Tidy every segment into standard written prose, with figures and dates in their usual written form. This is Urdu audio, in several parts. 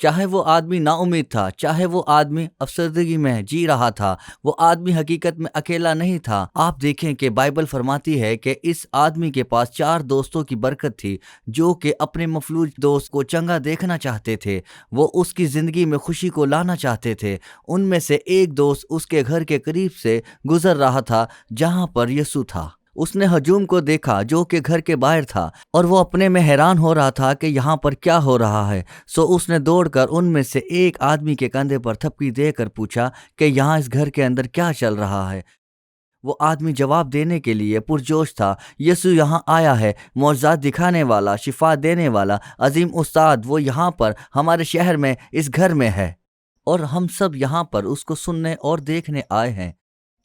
چاہے وہ آدمی نا امید تھا، چاہے وہ آدمی افسردگی میں جی رہا تھا، وہ آدمی حقیقت میں اکیلا نہیں تھا۔ آپ دیکھیں کہ بائبل فرماتی ہے کہ اس آدمی کے پاس 4 دوستوں کی برکت تھی جو کہ اپنے مفلوج دوست کو چنگا دیکھنا چاہتے تھے، وہ اس کی زندگی میں خوشی کو لانا چاہتے تھے۔ ان میں سے ایک دوست اس کے گھر کے قریب سے گزر رہا تھا جہاں پر یسوع تھا۔ اس نے ہجوم کو دیکھا جو کہ گھر کے باہر تھا، اور وہ اپنے میں حیران ہو رہا تھا کہ یہاں پر کیا ہو رہا ہے۔ سو اس نے دوڑ کر ان میں سے ایک آدمی کے کندھے پر تھپکی دے کر پوچھا کہ یہاں اس گھر کے اندر کیا چل رہا ہے۔ وہ آدمی جواب دینے کے لیے پرجوش تھا، یسوع یہاں آیا ہے، معجزات دکھانے والا، شفا دینے والا، عظیم استاد، وہ یہاں پر ہمارے شہر میں اس گھر میں ہے، اور ہم سب یہاں پر اس کو سننے اور دیکھنے آئے ہیں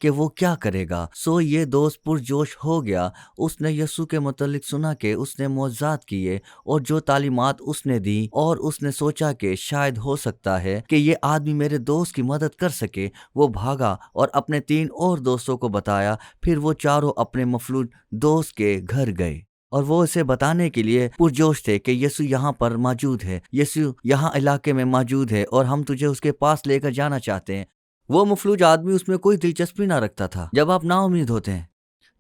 کہ وہ کیا کرے گا۔ سو یہ دوست پرجوش ہو گیا۔ اس نے یسوع کے متعلق سنا کہ اس نے معجزات کیے اور جو تعلیمات اس نے دی، اور اس نے سوچا کہ شاید ہو سکتا ہے کہ یہ آدمی میرے دوست کی مدد کر سکے۔ وہ بھاگا اور اپنے 3 اور دوستوں کو بتایا۔ پھر وہ چاروں اپنے مفلوج دوست کے گھر گئے، اور وہ اسے بتانے کے لیے پرجوش تھے کہ یسوع یہاں پر موجود ہے، یسوع یہاں علاقے میں موجود ہے، اور ہم تجھے اس کے پاس لے کر جانا چاہتے ہیں۔ وہ مفلوج آدمی اس میں کوئی دلچسپی نہ رکھتا تھا۔ جب آپ نا امید ہوتے ہیں،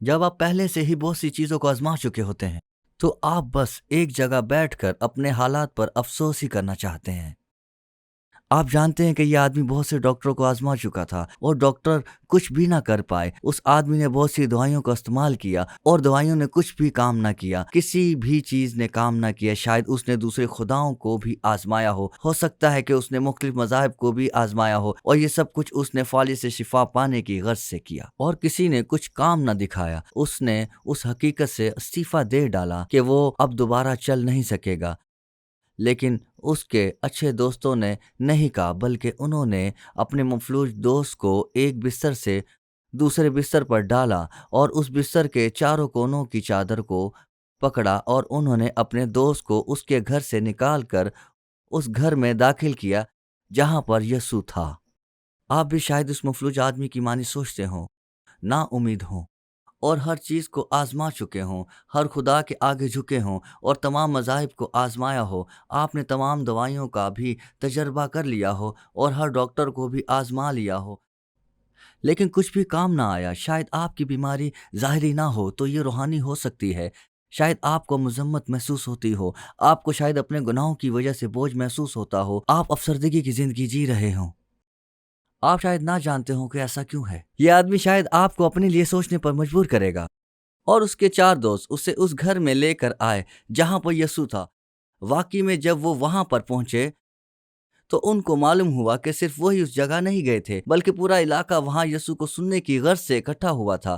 جب آپ پہلے سے ہی بہت سی چیزوں کو آزما چکے ہوتے ہیں، تو آپ بس ایک جگہ بیٹھ کر اپنے حالات پر افسوس ہی کرنا چاہتے ہیں۔ آپ جانتے ہیں کہ یہ آدمی بہت سے ڈاکٹروں کو آزما چکا تھا اور ڈاکٹر کچھ بھی نہ کر پائے۔ اس آدمی نے بہت سی دوائیوں کا استعمال کیا اور دوائیوں نے کچھ بھی کام نہ کیا، کسی بھی چیز نے کام نہ کیا۔ شاید اس نے دوسرے خداؤں کو بھی آزمایا ہو سکتا ہے کہ اس نے مختلف مذاہب کو بھی آزمایا ہو، اور یہ سب کچھ اس نے فالج سے شفا پانے کی غرض سے کیا، اور کسی نے کچھ کام نہ دکھایا۔ اس نے اس حقیقت سے استعفیٰ دے ڈالا کہ وہ اب دوبارہ چل نہیں سکے گا۔ لیکن اس کے اچھے دوستوں نے نہیں کہا، بلکہ انہوں نے اپنے مفلوج دوست کو ایک بستر سے دوسرے بستر پر ڈالا اور اس بستر کے چاروں کونوں کی چادر کو پکڑا، اور انہوں نے اپنے دوست کو اس کے گھر سے نکال کر اس گھر میں داخل کیا جہاں پر یسوع تھا۔ آپ بھی شاید اس مفلوج آدمی کی معنی سوچتے ہوں، نا امید ہوں، اور ہر چیز کو آزما چکے ہوں، ہر خدا کے آگے جھکے ہوں اور تمام مذاہب کو آزمایا ہو۔ آپ نے تمام دوائیوں کا بھی تجربہ کر لیا ہو اور ہر ڈاکٹر کو بھی آزما لیا ہو، لیکن کچھ بھی کام نہ آیا۔ شاید آپ کی بیماری ظاہری نہ ہو تو یہ روحانی ہو سکتی ہے۔ شاید آپ کو مذمت محسوس ہوتی ہو، آپ کو شاید اپنے گناہوں کی وجہ سے بوجھ محسوس ہوتا ہو، آپ افسردگی کی زندگی جی رہے ہوں۔ آپ شاید نہ جانتے ہوں کہ ایسا کیوں ہے۔ یہ آدمی شاید آپ کو اپنے لیے سوچنے پر مجبور کرے گا۔ اور اس کے 4 دوست اسے اس گھر میں لے کر آئے جہاں پر یسوع تھا۔ واقعی میں جب وہ وہاں پر پہنچے تو ان کو معلوم ہوا کہ صرف وہی اس جگہ نہیں گئے تھے، بلکہ پورا علاقہ وہاں یسوع کو سننے کی غرض سے اکٹھا ہوا تھا۔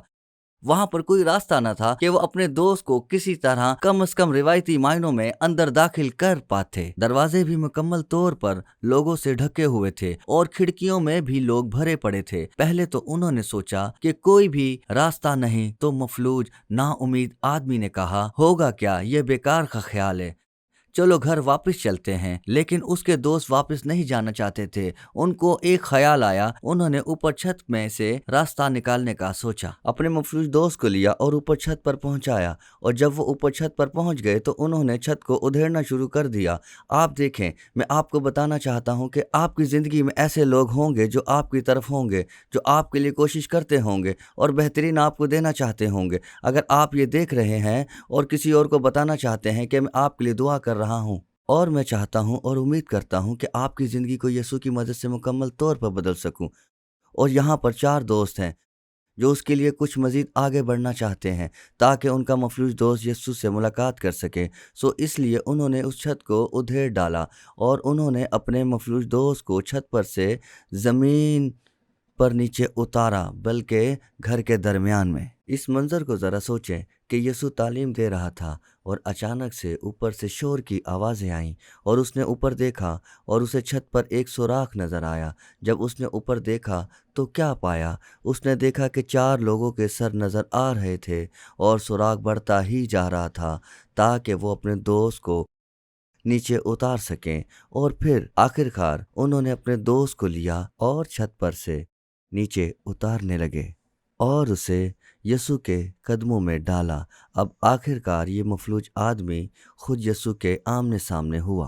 وہاں پر کوئی راستہ نہ تھا کہ وہ اپنے دوست کو کسی طرح کم از کم روایتی معنوں میں اندر داخل کر پاتے۔ دروازے بھی مکمل طور پر لوگوں سے ڈھکے ہوئے تھے اور کھڑکیوں میں بھی لوگ بھرے پڑے تھے۔ پہلے تو انہوں نے سوچا کہ کوئی بھی راستہ نہیں، تو مفلوج نا امید آدمی نے کہا، ہوگا کیا، یہ بیکار کا خیال ہے، چلو گھر واپس چلتے ہیں۔ لیکن اس کے دوست واپس نہیں جانا چاہتے تھے۔ ان کو ایک خیال آیا، انہوں نے اوپر چھت میں سے راستہ نکالنے کا سوچا، اپنے مفلوج دوست کو لیا اور اوپر چھت پر پہنچایا، اور جب وہ اوپر چھت پر پہنچ گئے تو انہوں نے چھت کو ادھیڑنا شروع کر دیا۔ آپ دیکھیں، میں آپ کو بتانا چاہتا ہوں کہ آپ کی زندگی میں ایسے لوگ ہوں گے جو آپ کی طرف ہوں گے، جو آپ کے لیے کوشش کرتے ہوں گے اور بہترین آپ کو دینا چاہتے ہوں گے۔ اگر آپ یہ دیکھ رہے ہیں اور کسی اور کو بتانا چاہتے ہیں کہ میں آپ کے لیے دعا کر رہا ہوں، اور میں چاہتا ہوں اور امید کرتا ہوں کہ آپ کی زندگی کو یسوع کی مدد سے مکمل طور پر بدل سکوں، اور یہاں پر 4 دوست ہیں جو اس کے لیے کچھ مزید آگے بڑھنا چاہتے ہیں تاکہ ان کا مفلوج دوست یسوع سے ملاقات کر سکے۔ سو اس لیے انہوں نے اس چھت کو ادھیڑ ڈالا اور انہوں نے اپنے مفلوج دوست کو چھت پر سے زمین پر نیچے اتارا، بلکہ گھر کے درمیان میں۔ اس منظر کو ذرا سوچیں کہ یسوع تعلیم دے رہا تھا اور اچانک سے اوپر سے شور کی آوازیں آئیں، اور اس نے اوپر دیکھا اور اسے چھت پر ایک سوراخ نظر آیا۔ جب اس نے اوپر دیکھا تو کیا پایا؟ اس نے دیکھا کہ 4 لوگوں کے سر نظر آ رہے تھے اور سوراخ بڑھتا ہی جا رہا تھا تاکہ وہ اپنے دوست کو نیچے اتار سکیں، اور پھر آخرکار انہوں نے اپنے دوست کو لیا اور چھت پر سے نیچے اتارنے لگے اور اسے یسوع کے قدموں میں ڈالا۔ اب آخرکار یہ مفلوج آدمی خود یسوع کے آمنے سامنے ہوا۔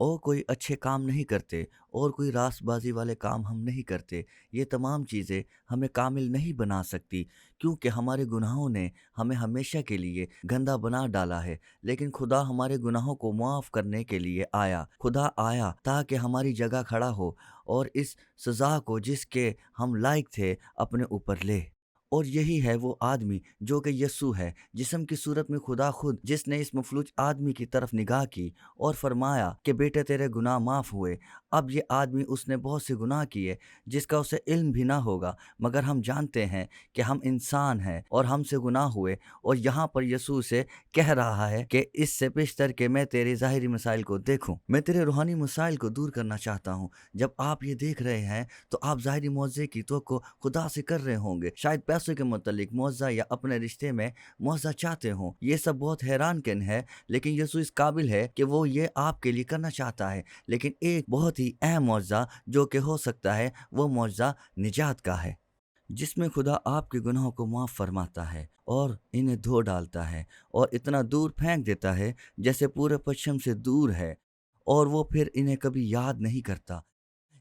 اور کوئی اچھے کام نہیں کرتے اور کوئی راست بازی والے کام ہم نہیں کرتے۔ یہ تمام چیزیں ہمیں کامل نہیں بنا سکتی، کیونکہ ہمارے گناہوں نے ہمیں ہمیشہ کے لیے گندا بنا ڈالا ہے۔ لیکن خدا ہمارے گناہوں کو معاف کرنے کے لیے آیا۔ خدا آیا تاکہ ہماری جگہ کھڑا ہو اور اس سزا کو جس کے ہم لائق تھے اپنے اوپر لے۔ اور یہی ہے وہ آدمی جو کہ یسوع ہے، جسم کی صورت میں خدا خود، جس نے اس مفلوج آدمی کی طرف نگاہ کی اور فرمایا کہ بیٹے تیرے گناہ معاف ہوئے۔ اب یہ آدمی اس نے بہت سے گناہ کیے جس کا اسے علم بھی نہ ہوگا، مگر ہم جانتے ہیں کہ ہم انسان ہیں اور ہم سے گناہ ہوئے، اور یہاں پر یسوع سے کہہ رہا ہے کہ اس سے پیشتر کہ میں تیرے ظاہری مسائل کو دیکھوں، میں تیرے روحانی مسائل کو دور کرنا چاہتا ہوں۔ جب آپ یہ دیکھ رہے ہیں تو آپ ظاہری معجزے کی توقع خدا سے کر رہے ہوں گے، شاید پیسوں کے متعلق معجزہ یا اپنے رشتے میں معجزہ چاہتے ہوں۔ یہ سب بہت حیران کن ہے، لیکن یسوع اس قابل ہے کہ وہ یہ آپ کے لیے کرنا چاہتا ہے۔ لیکن ایک بہت ہی اہم معجزہ جو کہ ہو سکتا ہے، وہ معجزہ نجات کا ہے، جس میں خدا آپ کے گناہوں کو معاف فرماتا ہے اور انہیں دھو ڈالتا ہے اور اتنا دور پھینک دیتا ہے جیسے پورے پچھم سے دور ہے، اور وہ پھر انہیں کبھی یاد نہیں کرتا۔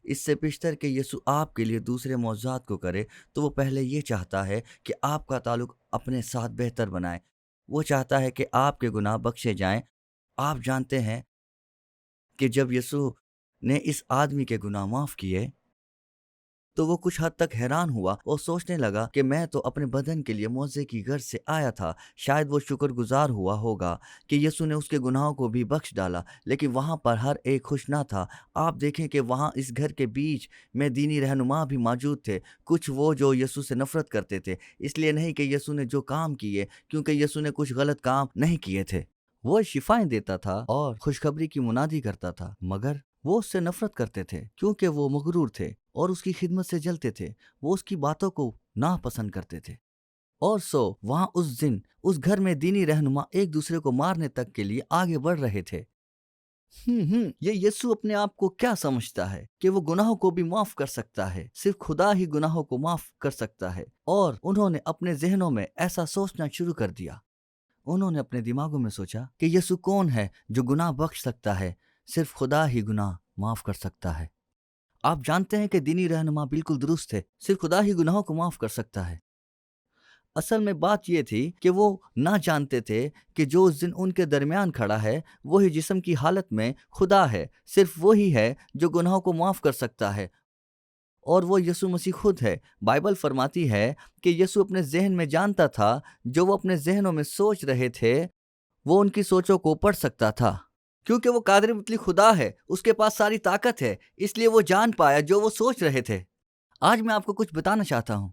اس سے پیشتر کہ یسوع آپ کے لیے دوسرے معجزات کو کرے، تو وہ پہلے یہ چاہتا ہے کہ آپ کا تعلق اپنے ساتھ بہتر بنائے۔ وہ چاہتا ہے کہ آپ کے گناہ بخشے جائیں۔ آپ جانتے ہیں کہ جب یسوع نے اس آدمی کے گناہ معاف کیے تو وہ کچھ حد تک حیران ہوا اور سوچنے لگا کہ میں تو اپنے بدن کے لیے معجزے کی غرض سے آیا تھا۔ شاید وہ شکر گزار ہوا ہوگا کہ یسوع نے اس کے گناہوں کو بھی بخش ڈالا، لیکن وہاں پر ہر ایک خوش نہ تھا۔ آپ دیکھیں کہ وہاں اس گھر کے بیچ میں دینی رہنما بھی موجود تھے، کچھ وہ جو یسوع سے نفرت کرتے تھے، اس لیے نہیں کہ یسوع نے جو کام کیے، کیونکہ یسوع نے کچھ غلط کام نہیں کیے تھے۔ وہ شفائیں دیتا تھا اور خوشخبری کی منادی کرتا تھا، مگر وہ اس سے نفرت کرتے تھے کیونکہ وہ مغرور تھے اور اس کی خدمت سے جلتے تھے۔ وہ اس کی باتوں کو ناپسند کرتے تھے، اور وہاں اس دن اس گھر میں دینی رہنما ایک دوسرے کو مارنے تک کے لیے آگے بڑھ رہے تھے۔ یہ یسوع اپنے آپ کو کیا سمجھتا ہے کہ وہ گناہوں کو بھی معاف کر سکتا ہے؟ صرف خدا ہی گناہوں کو معاف کر سکتا ہے۔ اور انہوں نے اپنے ذہنوں میں ایسا سوچنا شروع کر دیا۔ انہوں نے اپنے دماغوں میں سوچا کہ یسوع کون ہے جو گناہ بخش سکتا ہے؟ صرف خدا ہی گناہ معاف کر سکتا ہے۔ آپ جانتے ہیں کہ دینی رہنما بالکل درست ہے، صرف خدا ہی گناہوں کو معاف کر سکتا ہے۔ اصل میں بات یہ تھی کہ وہ نہ جانتے تھے کہ جو اس دن ان کے درمیان کھڑا ہے وہی جسم کی حالت میں خدا ہے، صرف وہی ہے جو گناہوں کو معاف کر سکتا ہے، اور وہ یسوع مسیح خود ہے۔ بائبل فرماتی ہے کہ یسوع اپنے ذہن میں جانتا تھا، جو وہ اپنے ذہنوں میں سوچ رہے تھے وہ ان کی سوچوں کو پڑھ سکتا تھا، کیونکہ وہ قادر مطلق خدا ہے، اس کے پاس ساری طاقت ہے، اس لیے وہ جان پایا جو وہ سوچ رہے تھے۔ آج میں آپ کو کچھ بتانا چاہتا ہوں۔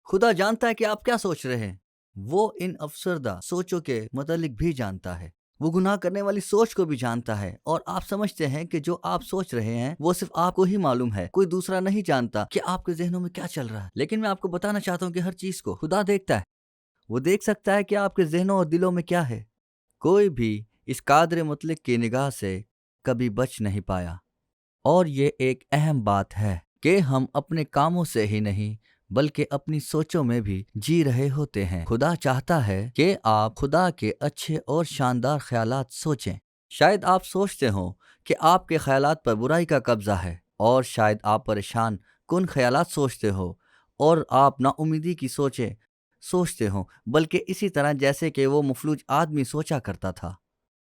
خدا جانتا ہے کہ آپ کیا سوچ رہے ہیں۔ وہ ان افسردہ سوچوں کے متعلق بھی جانتا ہے۔ وہ گناہ کرنے والی سوچ کو بھی جانتا ہے، اور آپ سمجھتے ہیں کہ جو آپ سوچ رہے ہیں وہ صرف آپ کو ہی معلوم ہے، کوئی دوسرا نہیں جانتا کہ آپ کے ذہنوں میں کیا چل رہا ہے۔ لیکن میں آپ کو بتانا چاہتا ہوں کہ ہر چیز کو خدا دیکھتا ہے۔ وہ دیکھ سکتا ہے کہ آپ کے ذہنوں اور دلوں میں کیا ہے۔ کوئی بھی اس قادر مطلق کی نگاہ سے کبھی بچ نہیں پایا۔ اور یہ ایک اہم بات ہے کہ ہم اپنے کاموں سے ہی نہیں بلکہ اپنی سوچوں میں بھی جی رہے ہوتے ہیں۔ خدا چاہتا ہے کہ آپ خدا کے اچھے اور شاندار خیالات سوچیں۔ شاید آپ سوچتے ہوں کہ آپ کے خیالات پر برائی کا قبضہ ہے، اور شاید آپ پریشان کن خیالات سوچتے ہو، اور آپ نا امیدی کی سوچیں سوچتے ہوں، بلکہ اسی طرح جیسے کہ وہ مفلوج آدمی سوچا کرتا تھا۔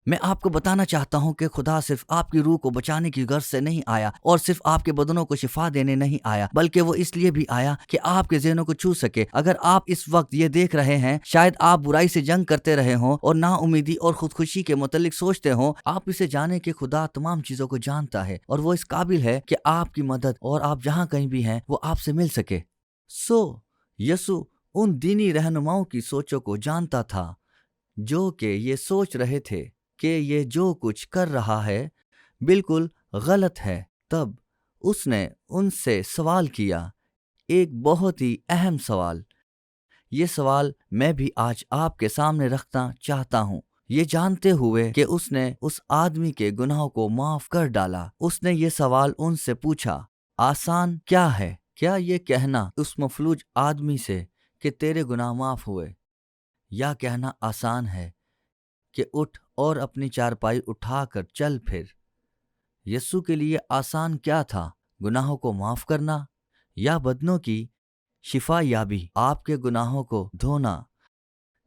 میں آپ کو بتانا چاہتا ہوں کہ خدا صرف آپ کی روح کو بچانے کی غرض سے نہیں آیا، اور صرف آپ کے بدنوں کو شفا دینے نہیں آیا، بلکہ وہ اس لیے بھی آیا کہ آپ کے ذہنوں کو چھو سکے۔ اگر آپ اس وقت یہ دیکھ رہے ہیں، شاید آپ برائی سے جنگ کرتے رہے ہوں اور نا امیدی اور خودکشی کے متعلق سوچتے ہوں، آپ اسے جانیں کہ خدا تمام چیزوں کو جانتا ہے، اور وہ اس قابل ہے کہ آپ کی مدد اور آپ جہاں کہیں بھی ہیں وہ آپ سے مل سکے۔ یسوع ان دینی رہنماؤں کی سوچوں کو جانتا تھا جو کہ یہ سوچ رہے تھے کہ یہ جو کچھ کر رہا ہے بالکل غلط ہے۔ تب اس نے ان سے سوال کیا، ایک بہت ہی اہم سوال۔ یہ سوال میں بھی آج آپ کے سامنے رکھنا چاہتا ہوں، یہ جانتے ہوئے کہ اس نے اس آدمی کے گناہوں کو معاف کر ڈالا۔ اس نے یہ سوال ان سے پوچھا، آسان کیا ہے؟ کیا یہ کہنا اس مفلوج آدمی سے کہ تیرے گناہ معاف ہوئے، یا کہنا آسان ہے کہ اٹھ اور اپنی چارپائی اٹھا کر چل پھر؟ یسوع کے لیے آسان کیا تھا؟ گناہوں کو معاف کرنا یا بدنوں کی شفا یابی؟ آپ کے گناہوں کو دھونا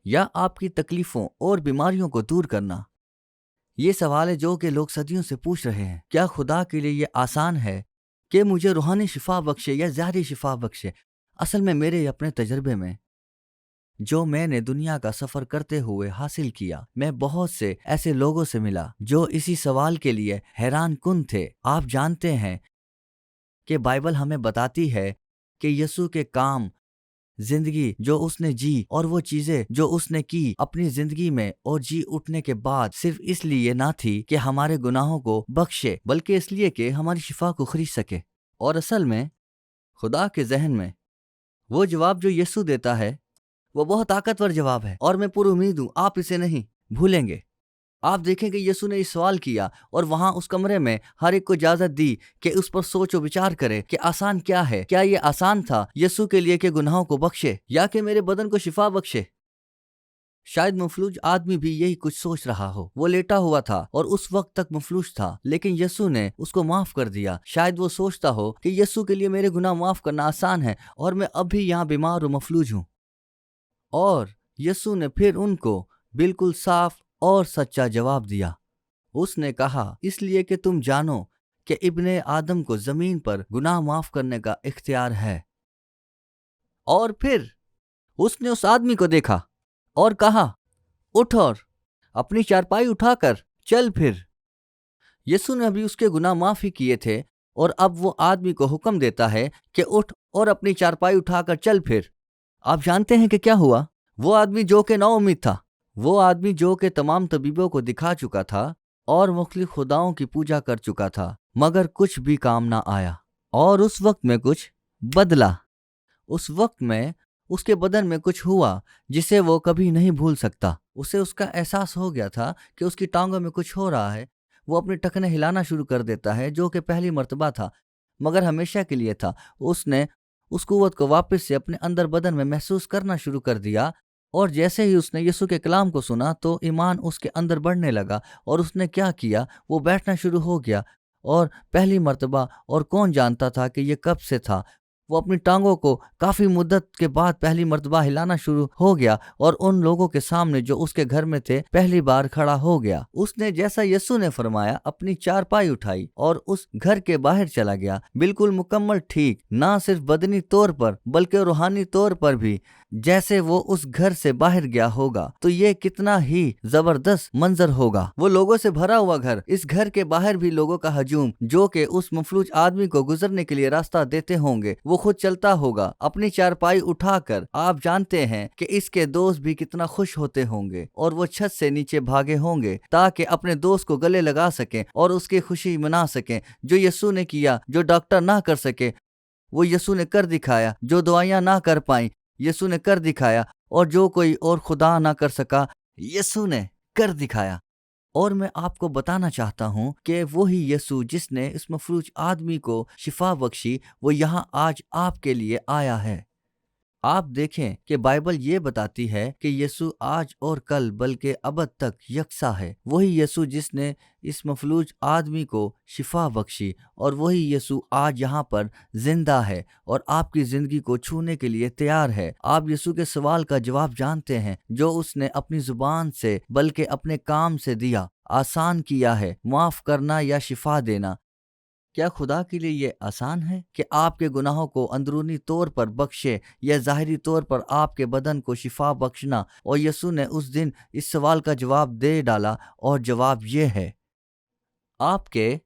یا آپ کی تکلیفوں اور بیماریوں کو دور کرنا؟ یہ سوال ہے جو کہ لوگ صدیوں سے پوچھ رہے ہیں۔ کیا خدا کے لیے یہ آسان ہے کہ مجھے روحانی شفا بخشے یا ظاہری شفا بخشے؟ اصل میں میرے اپنے تجربے میں جو میں نے دنیا کا سفر کرتے ہوئے حاصل کیا، میں بہت سے ایسے لوگوں سے ملا جو اسی سوال کے لیے حیران کن تھے۔ آپ جانتے ہیں کہ بائبل ہمیں بتاتی ہے کہ یسوع کے کام، زندگی جو اس نے جی اور وہ چیزیں جو اس نے کی اپنی زندگی میں اور جی اٹھنے کے بعد، صرف اس لیے نہ تھی کہ ہمارے گناہوں کو بخشے، بلکہ اس لیے کہ ہماری شفا کو خرید سکے۔ اور اصل میں خدا کے ذہن میں وہ جواب جو یسوع دیتا ہے وہ بہت طاقتور جواب ہے، اور میں پر امید ہوں آپ اسے نہیں بھولیں گے۔ آپ دیکھیں کہ یسوع نے یہ سوال کیا اور وہاں اس کمرے میں ہر ایک کو اجازت دی کہ اس پر سوچ و بچار کرے کہ آسان کیا ہے۔ کیا یہ آسان تھا یسوع کے لیے کہ گناہوں کو بخشے یا کہ میرے بدن کو شفا بخشے؟ شاید مفلوج آدمی بھی یہی کچھ سوچ رہا ہو۔ وہ لیٹا ہوا تھا اور اس وقت تک مفلوج تھا، لیکن یسوع نے اس کو معاف کر دیا۔ شاید وہ سوچتا ہو کہ یسوع کے لیے میرے گناہ معاف کرنا آسان ہے اور میں اب بھی یہاں بیمار و مفلوج ہوں۔ اور یسوع نے پھر ان کو بالکل صاف اور سچا جواب دیا۔ اس نے کہا، اس لیے کہ تم جانو کہ ابن آدم کو زمین پر گناہ معاف کرنے کا اختیار ہے۔ اور پھر اس نے اس آدمی کو دیکھا اور کہا، اٹھ اور اپنی چارپائی اٹھا کر چل پھر۔ یسوع نے ابھی اس کے گناہ معاف ہی کیے تھے اور اب وہ آدمی کو حکم دیتا ہے کہ اٹھ اور اپنی چارپائی اٹھا کر چل پھر۔ آپ جانتے ہیں کہ کیا ہوا؟ وہ آدمی جو کہ نا امید تھا، وہ آدمی جو کہ تمام طبیبوں کو دکھا چکا تھا اور مختلف خداؤں کی پوجا کر چکا تھا، مگر کچھ بھی کام نہ آیا، اور اس وقت میں کچھ بدلا۔ اس وقت میں اس کے بدن میں کچھ ہوا جسے وہ کبھی نہیں بھول سکتا۔ اسے اس کا احساس ہو گیا تھا کہ اس کی ٹانگوں میں کچھ ہو رہا ہے۔ وہ اپنی ٹخنے ہلانا شروع کر دیتا ہے، جو کہ پہلی مرتبہ تھا مگر ہمیشہ کے لیے تھا۔ اس نے اس قوت کو واپس سے اپنے اندر بدن میں محسوس کرنا شروع کر دیا، اور جیسے ہی اس نے یسوع کے کلام کو سنا تو ایمان اس کے اندر بڑھنے لگا، اور اس نے کیا کیا؟ وہ بیٹھنا شروع ہو گیا، اور پہلی مرتبہ، اور کون جانتا تھا کہ یہ کب سے تھا، وہ اپنی ٹانگوں کو کافی مدت کے بعد پہلی مرتبہ ہلانا شروع ہو گیا اور ان لوگوں کے سامنے جو اس کے گھر میں تھے پہلی بار کھڑا ہو گیا۔ اس نے جیسا یسوع نے فرمایا اپنی چارپائی اٹھائی اور اس گھر کے باہر چلا گیا، بالکل مکمل ٹھیک، نہ صرف بدنی طور پر بلکہ روحانی طور پر بھی۔ جیسے وہ اس گھر سے باہر گیا ہوگا تو یہ کتنا ہی زبردست منظر ہوگا۔ وہ لوگوں سے بھرا ہوا گھر، اس گھر کے باہر بھی لوگوں کا ہجوم جو کہ اس مفلوج آدمی کو گزرنے کے لیے راستہ دیتے ہوں گے۔ وہ خود چلتا ہوگا اپنی چارپائی اٹھا کر۔ آپ جانتے ہیں کہ اس کے دوست بھی کتنا خوش ہوتے ہوں گے، اور وہ چھت سے نیچے بھاگے ہوں گے تاکہ اپنے دوست کو گلے لگا سکیں اور اس کی خوشی منا سکیں۔ جو یسوع نے کیا، جو ڈاکٹر نہ کر سکے، وہ یسوع نے کر دکھایا۔ جو دوائیاں نہ کر پائیں، یسوع نے کر دکھایا، اور جو کوئی اور خدا نہ کر سکا، یسوع نے کر دکھایا۔ اور میں آپ کو بتانا چاہتا ہوں کہ وہی یسوع جس نے اس مفلوج آدمی کو شفا بخشی، وہ یہاں آج آپ کے لیے آیا ہے۔ آپ دیکھیں کہ بائبل یہ بتاتی ہے کہ یسوع آج اور کل بلکہ ابد تک یکساں ہے۔ وہی یسوع جس نے اس مفلوج آدمی کو شفا بخشی، اور وہی یسوع آج یہاں پر زندہ ہے اور آپ کی زندگی کو چھونے کے لیے تیار ہے۔ آپ یسوع کے سوال کا جواب جانتے ہیں جو اس نے اپنی زبان سے بلکہ اپنے کام سے دیا۔ آسان کیا ہے معاف کرنا یا شفا دینا۔ کیا خدا کے لیے یہ آسان ہے کہ آپ کے گناہوں کو اندرونی طور پر بخشے یا ظاہری طور پر آپ کے بدن کو شفا بخشنا؟ اور یسوع نے اس دن اس سوال کا جواب دے ڈالا، اور جواب یہ ہے، آپ کے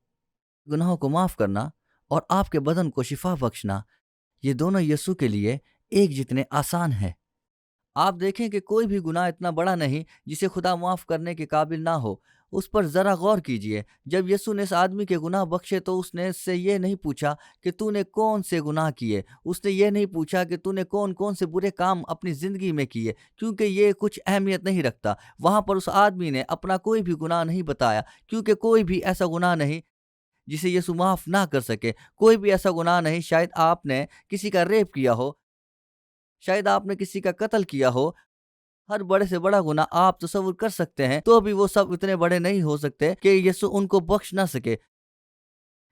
گناہوں کو معاف کرنا اور آپ کے بدن کو شفا بخشنا۔ یہ دونوں یسوع کے لیے ایک جتنے آسان ہیں۔ آپ دیکھیں کہ کوئی بھی گناہ اتنا بڑا نہیں جسے خدا معاف کرنے کے قابل نہ ہو۔ اس پر ذرا غور کیجئے۔ جب یسوع نے اس آدمی کے گناہ بخشے تو اس نے اس سے یہ نہیں پوچھا کہ تو نے کون سے گناہ کیے، اس نے یہ نہیں پوچھا کہ تو نے کون کون سے برے کام اپنی زندگی میں کیے، کیونکہ یہ کچھ اہمیت نہیں رکھتا۔ وہاں پر اس آدمی نے اپنا کوئی بھی گناہ نہیں بتایا، کیونکہ کوئی بھی ایسا گناہ نہیں جسے یسوع معاف نہ کر سکے۔ کوئی بھی ایسا گناہ نہیں، شاید آپ نے کسی کا ریپ کیا ہو، شاید آپ نے کسی کا قتل کیا ہو، ہر بڑے سے بڑا گناہ آپ تصور کر سکتے ہیں، تو بھی وہ سب اتنے بڑے نہیں ہو سکتے کہ یسوع ان کو بخش نہ سکے۔